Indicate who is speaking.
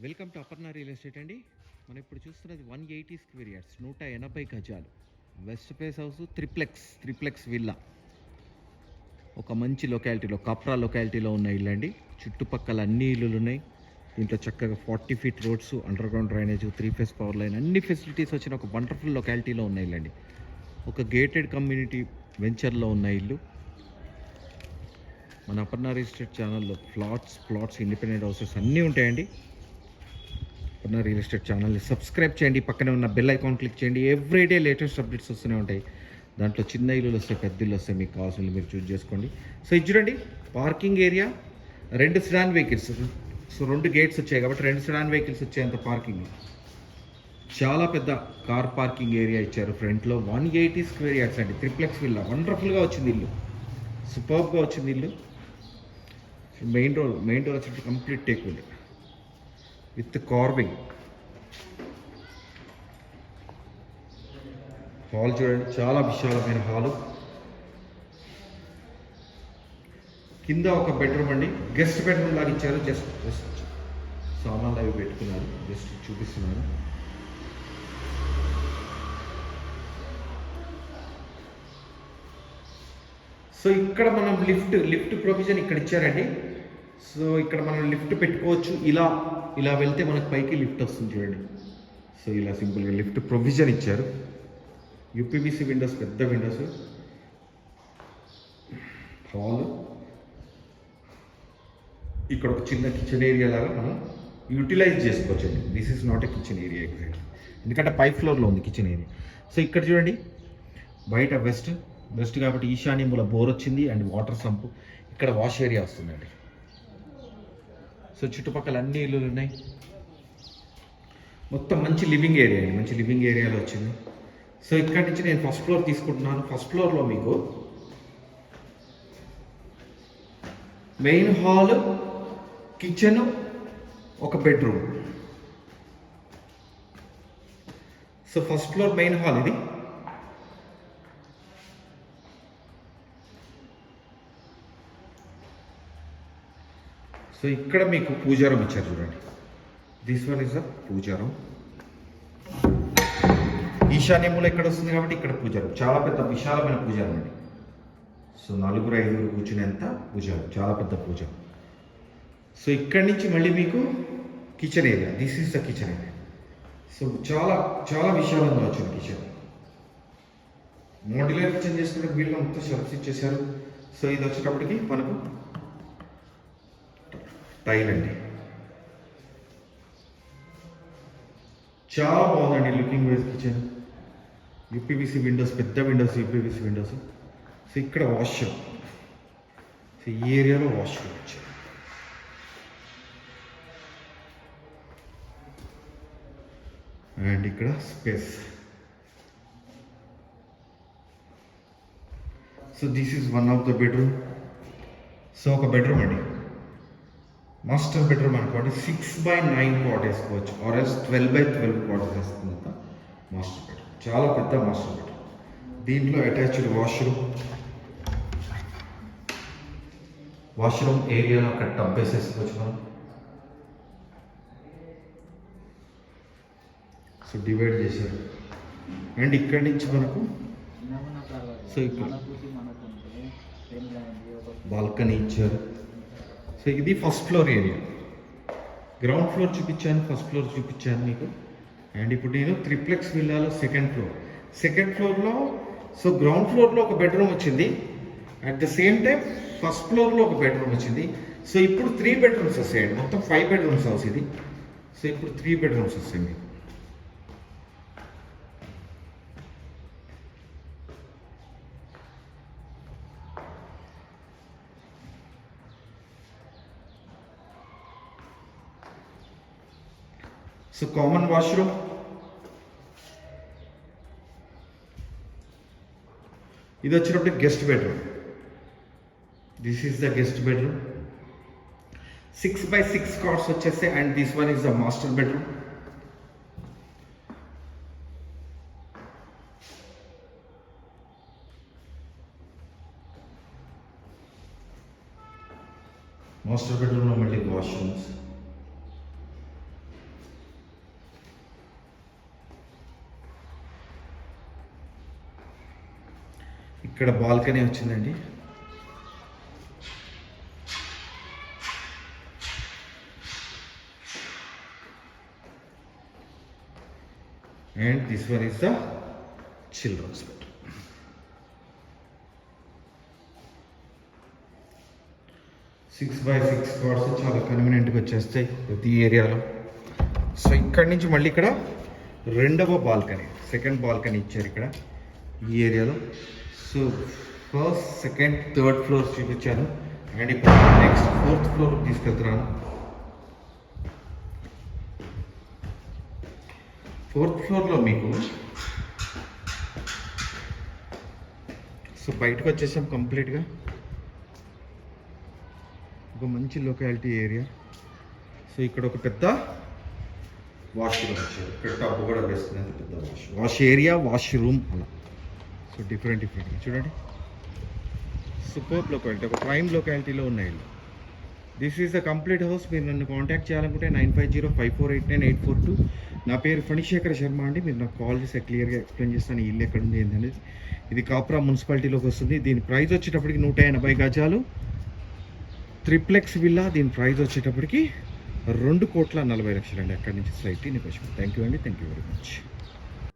Speaker 1: Welcome to Aparna real estate అండి. మనం ఇప్పుడు చూస్తున్నది 180 స్క్వేర్ యార్డ్స్, 180 గజాలు west face house, triplex villa. ఒక మంచి లొకాలిటీలో, కప్రా లొకాలిటీలో ఉన్న ఇల్లు అండి. చుట్టుపక్కల అన్ని ఇల్లులు ఉన్నాయి. దీంట్లో చక్కగా 40 feet roads, under ground drainage, 3 phase power line, అన్ని ఫెసిలిటీస్ వచ్చిన ఒక వండర్ఫుల్ లొకాలిటీలో ఉన్న ఇల్లు అండి. ఒక గేటెడ్ కమ్యూనిటీ వెంచర్లో ఉన్న ఇల్లు. మన అపర్ణ రియల్ ఎస్టేట్ ఛానల్లో ప్లాట్స్, ఇండిపెండెంట్ హౌసెస్ అన్నీ ఉంటాయండి. అపర్ణ రియల్ ఎస్టేట్ ఛానల్ని సబ్స్క్రైబ్ చేయండి, పక్కనే ఉన్న బెల్ ఐకాన్ క్లిక్ చేయండి. ఎవ్రీడే లేటెస్ట్ అప్డేట్స్ వస్తూనే ఉంటాయి. దాంట్లో చిన్న ఇల్లులు వస్తాయి, పెద్ద ఇల్లు వస్తాయి, మీకు కావాల్సిన మీరు చూస్ చేసుకోండి. సో ఇది చూడండి, parking area, 2 sedan vehicles. So 2 gates వచ్చాయి కాబట్టి 2 సెడాన్ వెహికల్స్ వచ్చేంత పార్కింగ్. చాలా పెద్ద కార్ పార్కింగ్ ఏరియా ఇచ్చారు ఫ్రంట్లో. 180 స్క్వేర్ యార్డ్స్ అండి, త్రిప్లెక్స్ విల్లా. వండర్ఫుల్గా వచ్చింది ఇల్లు, సూపర్గా వచ్చింది ఇల్లు. మెయిన్ డోర్ వచ్చేసి complete teakwood with carving. Hall చూడండి, చాలా విశాలమైన హాలు. కింద ఒక బెడ్రూమ్ అండి, గెస్ట్ బెడ్రూమ్ లాగా ఇచ్చారు. జస్ట్ సామాన్లు అవి పెట్టుకున్నారు, జస్ట్ చూపిస్తున్నాను. సో ఇక్కడ మనం లిఫ్ట్ ప్రొవిజన్ ఇక్కడ ఇచ్చారండి. సో ఇక్కడ మనం లిఫ్ట్ పెట్టుకోవచ్చు. ఇలా వెళ్తే మనకు పైకి లిఫ్ట్ వస్తుంది చూడండి. సో ఇలా సింపుల్గా లిఫ్ట్ ప్రొవిజన్ ఇచ్చారు. యూపీవీసీ విండోస్, పెద్ద విండోస్. హాల్, ఇక్కడ ఒక చిన్న కిచెన్ ఏరియా లాగా మనం యూటిలైజ్ చేసుకోవచ్చు అండి. This is not a kitchen area exact, ఎందుకంటే పై ఫ్లోర్లో ఉంది కిచెన్ ఏరియా. సో ఇక్కడ చూడండి, బయట వెస్ట్ కాబట్టి ఈశాన్య మూల బోర్ వచ్చింది అండ్ వాటర్ సంపు. ఇక్కడ వాష్ ఏరియా వస్తుందండి. సో చుట్టుపక్కల అన్ని ఇల్లులు ఉన్నాయి. మొత్తం మంచి లివింగ్ ఏరియా అండి, మంచి లివింగ్ ఏరియాలో వచ్చింది. సో ఇక్కడ నుంచి నేను ఫస్ట్ ఫ్లోర్ తీసుకుంటున్నాను. ఫస్ట్ ఫ్లోర్లో మీకు మెయిన్ హాల్, కిచెన్, ఒక bedroom. So first floor main hall ఇది. సో ఇక్కడ మీకు పూజారం ఇచ్చారు చూడండి. దిస్ వన్ ఇస్ ద పూజారం. ఈశాన్యములో ఇక్కడ వస్తుంది కాబట్టి ఇక్కడ పూజారం, చాలా పెద్ద విశాలమైన పూజారం అండి. సో 4-5 కూర్చునేంత పూజారం, చాలా పెద్ద పూజారం. సో ఇక్కడి నుంచి మళ్ళీ మీకు kitchen area. This is the kitchen area. So చాలా విశాలంగా వచ్చింది కిచెన్. మోడ్యులర్ కిచెన్ చేసుకుంటే వీళ్ళు మొత్తం షెల్ఫ్స్ ఇచ్చేసారు. సో ఇది వచ్చేటప్పటికి మనకు టైల్ అండి. చాలా బాగుందండి looking wise kitchen. UPVC windows, పెద్ద విండోస్, యూపీవీసీ విండోస్. సో ఇక్కడ వాష్రూమ్, సో ఈ ఏరియాలో వాష్రూమ్ వచ్చారు. అండ్ ఇక్కడ space. So this is one of the bedroom. So ఒక బెడ్రూమ్ అండి, మాస్టర్ బెడ్రూమ్ అనుకోండి. 6x9 కాట్ వేసుకోవచ్చు, ఆర్ఎస్ 12x12 కాట్ వేసుకున్నంత మాస్టర్ బెడ్రూమ్. చాలా పెద్ద మాస్టర్ బెడ్రూమ్. దీంట్లో అటాచ్డ్ వాష్రూమ్ ఏరియాలో అక్కడ టబ్ వేసేసుకోవచ్చు మనం. సో డివైడ్ చేశారు. అండ్ ఇక్కడి నుంచి మనకు సో ఇక్కడ బాల్కనీ ఇచ్చారు. సో ఇది first floor area. Ground floor చూపించాను, ఫస్ట్ ఫ్లోర్ చూపించాను మీకు. అండ్ ఇప్పుడు నేను త్రిప్లెక్స్ విల్లాలో సెకండ్ ఫ్లోర్లో సో గ్రౌండ్ ఫ్లోర్లో ఒక బెడ్రూమ్ వచ్చింది. At the same time first ఫ్లోర్లో ఒక బెడ్రూమ్ వచ్చింది. సో ఇప్పుడు 3 బెడ్రూమ్స్ వస్తాయండి. మొత్తం 5 బెడ్రూమ్స్ హౌస్ ఇది. సో ఇప్పుడు 3 బెడ్రూమ్స్ వస్తాయి మీకు. సో కామన్ వాష్రూమ్, ఇది వచ్చినప్పుడు guest bedroom. This is the guest bedroom. 6x6 cots వచ్చేస్తాయి. And this one is the master bedroom. Master బెడ్రూమ్లో మళ్ళీ వాష్రూమ్స్. ఇక్కడ బాల్కనీ వచ్చిందండి. And this one is the children's bed. Six by six cots చాలా కన్వీనియంట్గా వచ్చేస్తాయి ప్రతి ఏరియాలో. సో ఇక్కడి నుంచి మళ్ళీ ఇక్కడ రెండవ బాల్కనీ, సెకండ్ బాల్కనీ ఇచ్చారు ఇక్కడ ఈ ఏరియాలో. So first, second, third floors చూపించాను. అండ్ ఇప్పుడు నెక్స్ట్ ఫోర్త్ ఫ్లోర్ తీసుకెళ్తున్నాను. ఫోర్త్ ఫ్లోర్లో మీకు సో బయటకు వచ్చేసాం కంప్లీట్గా. ఒక మంచి లొకాలిటీ ఏరియా. సో ఇక్కడ ఒక పెద్ద వాష్రూమ్ వచ్చారు. ఇక్కడ టబ్ కూడా వేసుకునేది పెద్ద వాష్ ఏరియా, వాష్రూమ్ అలా. సో డిఫరెంట్గా చూడండి. సూపర్ లొకాలిటీ, ఒక ప్రైమ్ లొకాలిటీలో ఉన్న ఇల్లు. This is the complete house. మీరు నన్ను కాంటాక్ట్ చేయాలనుకుంటే 9505484842. నా పేరు ఫణిశేఖర శర్మ అండి. మీరు నాకు కాల్ చేస్తే క్లియర్గా ఎక్స్ప్లెయిన్ చేస్తాను ఈ ఇల్లు ఎక్కడ ఉంది ఏంటనేది. ఇది కాపురా మున్సిపాలిటీలోకి వస్తుంది. దీని ప్రైస్ వచ్చేటప్పటికి 180 గజాలు ట్రిప్లెక్స్ విల్లా. దీని ప్రైస్ వచ్చేటప్పటికి 2,40,00,000 అండి. అక్కడి నుంచి స్లైట్లీ నెగోషియబుల్. థ్యాంక్ యూ అండి. Thank you very much.